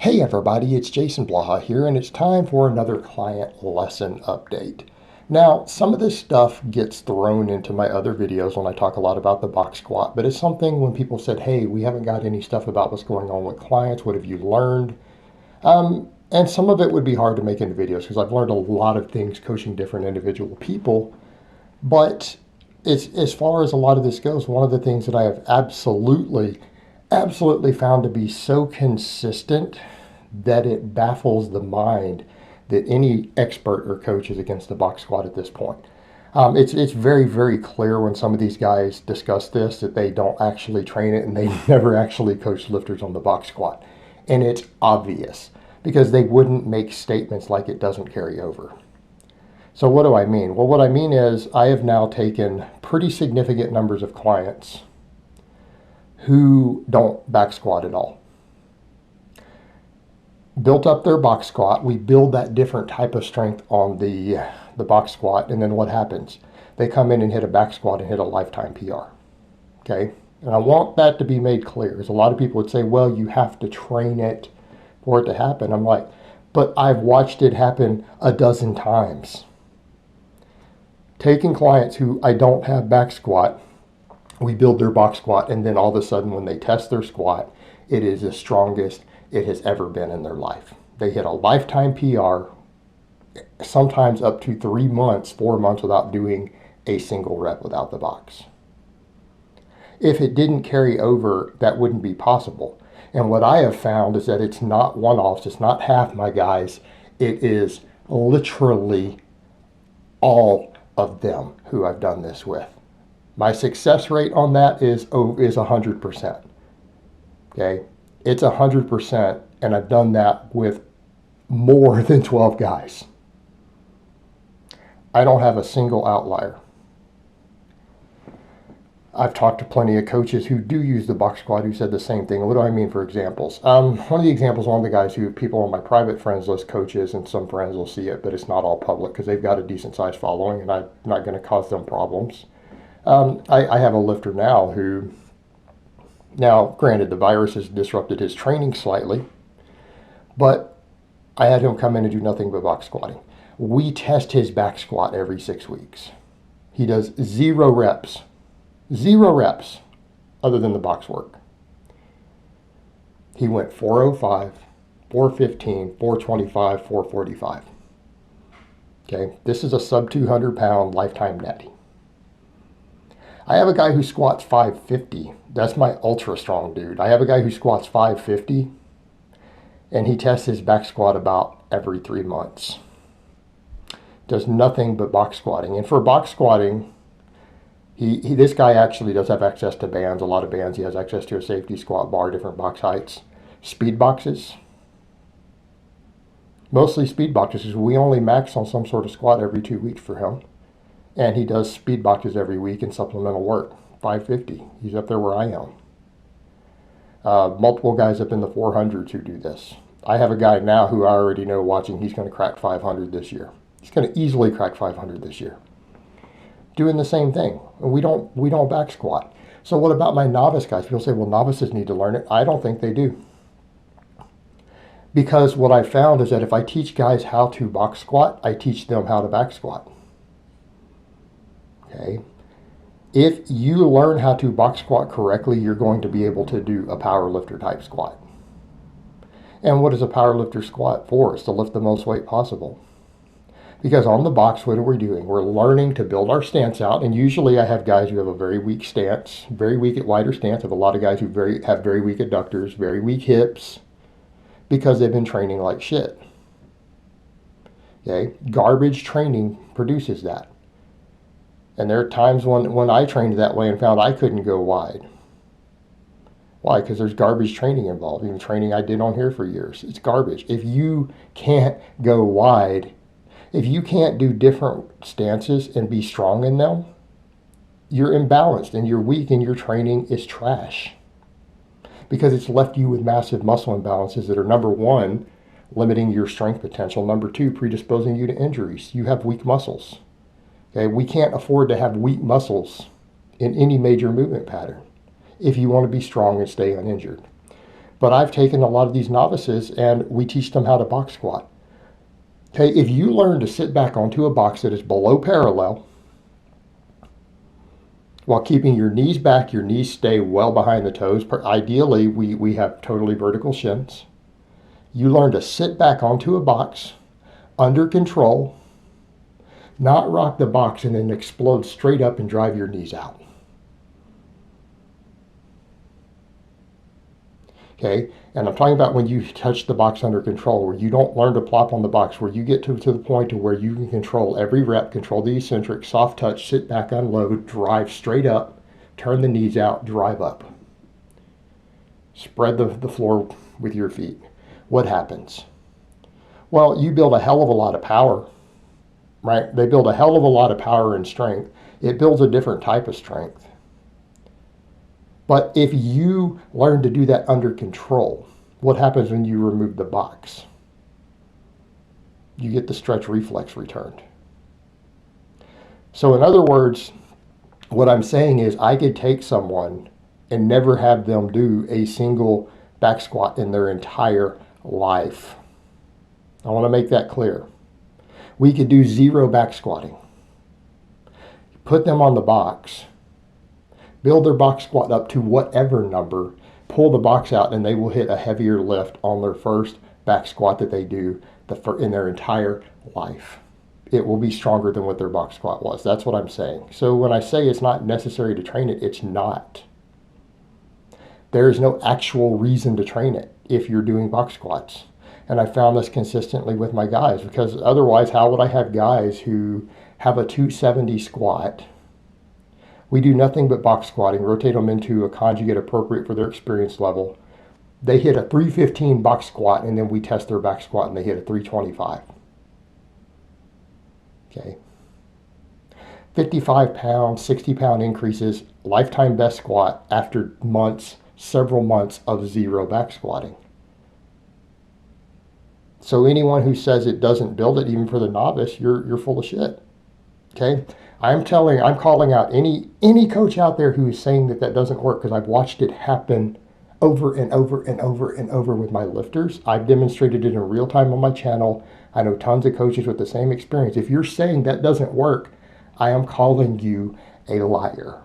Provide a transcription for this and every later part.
Hey everybody, it's Jason Blaha here, and it's time for another client lesson update. Now, some of this stuff gets thrown into my other videos when I talk a lot about the box squat, but it's something when people said, hey, we haven't got any stuff about what's going on with clients, what have you learned? And some of it would be hard to make into videos because I've learned a lot of things coaching different individual people, but as far as a lot of this goes, one of the things that I have absolutely found to be so consistent that it baffles the mind that any expert or coach is against the box squat at this point. It's very clear when some of these guys discuss this that they don't actually train it and they never actually coach lifters on the box squat. And it's obvious because they wouldn't make statements like it doesn't carry over. So what do I mean? Well, what I mean is I have now taken pretty significant numbers of clients who don't back squat at all. Built up their box squat. We build that different type of strength on the box squat, and then what happens? They come in and hit a back squat and hit a lifetime PR. Okay? And I want that to be made clear, because a lot of people would say, well, you have to train it for it to happen. I'm like, but I've watched it happen a dozen times. Taking clients who I don't have back squat, we build their box squat, and then all of a sudden when they test their squat, it is the strongest it has ever been in their life. They hit a lifetime PR, sometimes up to 3 months, 4 months without doing a single rep without the box. If it didn't carry over, that wouldn't be possible. And what I have found is that it's not one-offs, it's not half my guys, it is literally all of them who I've done this with. My success rate on that is 100%. Okay, it's 100%, and I've done that with more than 12 guys. I don't have a single outlier. I've talked to plenty of coaches who do use the box squat who said the same thing. What do I mean for examples? One of the examples, one of the guys who people on my private friends list coaches, and some friends will see it, but it's not all public because they've got a decent sized following, and I'm not going to cause them problems. I have a lifter now who, now granted the virus has disrupted his training slightly, but I had him come in and do nothing but box squatting. We test his back squat every 6 weeks. He does 0 reps other than the box work. He went 405, 415, 425, 445. Okay, this is a sub 200 pound lifetime net. I have a guy who squats 550. That's my ultra strong dude. I have a guy who squats 550, and he tests his back squat about every 3 months. Does nothing but box squatting. And for box squatting, this guy actually does have access to bands, a lot of bands. He has access to a safety squat bar, different box heights, speed boxes. Mostly speed boxes, because we only max on some sort of squat every 2 weeks for him. And he does speed boxes every week and supplemental work, 550. He's up there where I am. Multiple guys up in the 400s who do this. I have a guy now who I already know watching, he's going to crack 500 this year. He's going to easily crack 500 this year. Doing the same thing. And we don't back squat. So what about my novice guys? People say, well, novices need to learn it. I don't think they do. Because what I found is that if I teach guys how to box squat, I teach them how to back squat. Okay. If you learn how to box squat correctly, you're going to be able to do a power lifter type squat. And what is a power lifter squat for? It's to lift the most weight possible. Because on the box, what are we doing? We're learning to build our stance out. And usually I have guys who have a very weak stance, very weak at wider stance. I have a lot of guys who have very weak adductors, very weak hips, because they've been training like shit. Okay. Garbage training produces that. And there are times when I trained that way and found I couldn't go wide. Why? Because there's garbage training involved. Even training I did on here for years. It's garbage. If you can't go wide, if you can't do different stances and be strong in them, you're imbalanced and you're weak and your training is trash. Because it's left you with massive muscle imbalances that are, number one, limiting your strength potential. Number two, predisposing you to injuries. You have weak muscles. Okay, we can't afford to have weak muscles in any major movement pattern if you want to be strong and stay uninjured. But I've taken a lot of these novices and we teach them how to box squat. Okay, if you learn to sit back onto a box that is below parallel while keeping your knees back, your knees stay well behind the toes. Ideally, we have totally vertical shins. You learn to sit back onto a box under control, not rock the box and then explode straight up and drive your knees out. Okay, and I'm talking about when you touch the box under control, where you don't learn to plop on the box, where you get to the point to where you can control every rep, control the eccentric, soft touch, sit back, unload, drive straight up, turn the knees out, drive up. Spread the floor with your feet. What happens? Well, you build a hell of a lot of power, right? They build a hell of a lot of power and strength. It builds a different type of strength. But if you learn to do that under control, what happens when you remove the box? You get the stretch reflex returned. So in other words, what I'm saying is I could take someone and never have them do a single back squat in their entire life. I want to make that clear. We could do 0 back squatting. Put them on the box. Build their box squat up to whatever number, pull the box out, and they will hit a heavier lift on their first back squat that they do in their entire life. It will be stronger than what their box squat was. That's what I'm saying. So when I say it's not necessary to train it, it's not. There is no actual reason to train it if you're doing box squats. And I found this consistently with my guys, because otherwise, how would I have guys who have a 270 squat? We do nothing but box squatting, rotate them into a conjugate appropriate for their experience level. They hit a 315 box squat, and then we test their back squat, and they hit a 325. Okay. 55 pound, 60 pound increases, lifetime best squat after months, several months of 0 back squatting. So anyone who says it doesn't build it, even for the novice, you're full of shit. Okay? I'm calling out any coach out there who is saying that doesn't work, because I've watched it happen over and over and over and over with my lifters. I've demonstrated it in real time on my channel. I know tons of coaches with the same experience. If you're saying that doesn't work, I am calling you a liar.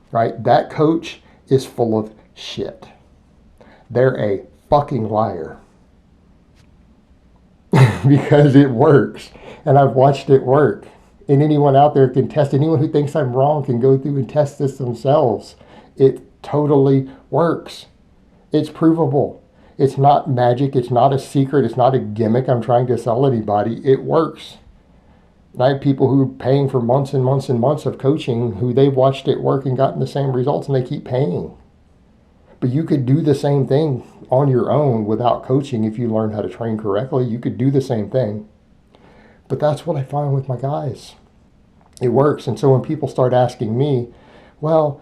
Right? That coach is full of shit. They're a fucking liar. Because it works, and I've watched it work. And anyone out there can test. Anyone who thinks I'm wrong can go through and test this themselves. It totally works. It's provable. It's not magic. It's not a secret. It's not a gimmick I'm trying to sell anybody. It works. And I have people who are paying for months and months and months of coaching who they've watched it work and gotten the same results, and they keep paying. But you could do the same thing on your own without coaching if you learn how to train correctly. You could do the same thing. But that's what I find with my guys. It works. And so when people start asking me, well,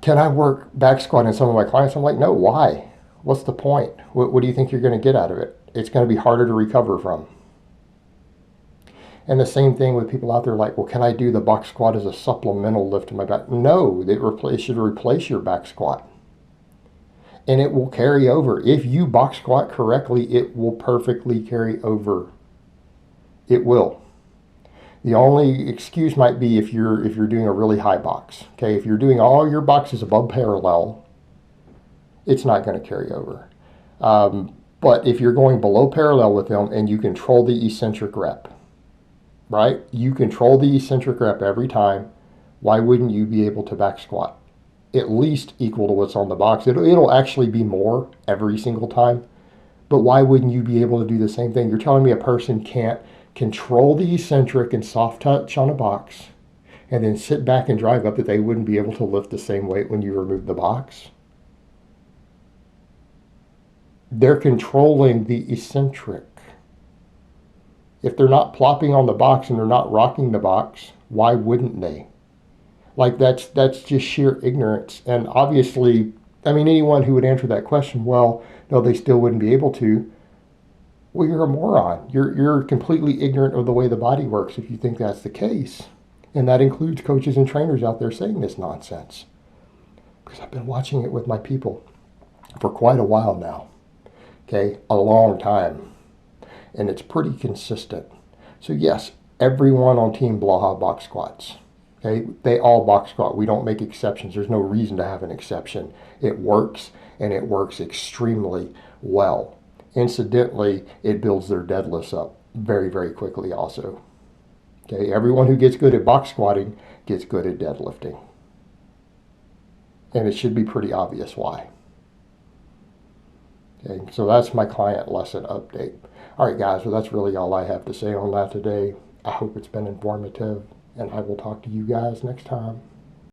can I work back squat in some of my clients? I'm like, no, why? What's the point? What do you think you're going to get out of it? It's going to be harder to recover from. And the same thing with people out there like, well, can I do the box squat as a supplemental lift in my back? No, it should replace your back squat. And it will carry over. If you box squat correctly, it will perfectly carry over. It will. The only excuse might be if you're doing a really high box. Okay, if you're doing all your boxes above parallel, it's not going to carry over. But if you're going below parallel with them and you control the eccentric rep, right? You control the eccentric rep every time. Why wouldn't you be able to back squat? At least equal to what's on the box. It'll actually be more every single time. But why wouldn't you be able to do the same thing? You're telling me a person can't control the eccentric and soft touch on a box and then sit back and drive up, that they wouldn't be able to lift the same weight when you remove the box? They're controlling the eccentric. If they're not plopping on the box and they're not rocking the box, why wouldn't they? Like, that's just sheer ignorance. And obviously, I mean, anyone who would answer that question, well, no, they still wouldn't be able to. Well, you're a moron. You're completely ignorant of the way the body works if you think that's the case. And that includes coaches and trainers out there saying this nonsense. because I've been watching it with my people for quite a while now. Okay, a long time. And it's pretty consistent. So yes, everyone on Team Blaha box squats. Okay, they all box squat. We don't make exceptions. There's no reason to have an exception. It works, and it works extremely well. Incidentally, it builds their deadlifts up very, very quickly also. Okay, everyone who gets good at box squatting gets good at deadlifting. And it should be pretty obvious why. Okay, so that's my client lesson update. All right, guys, well, that's really all I have to say on that today. I hope it's been informative, and I will talk to you guys next time.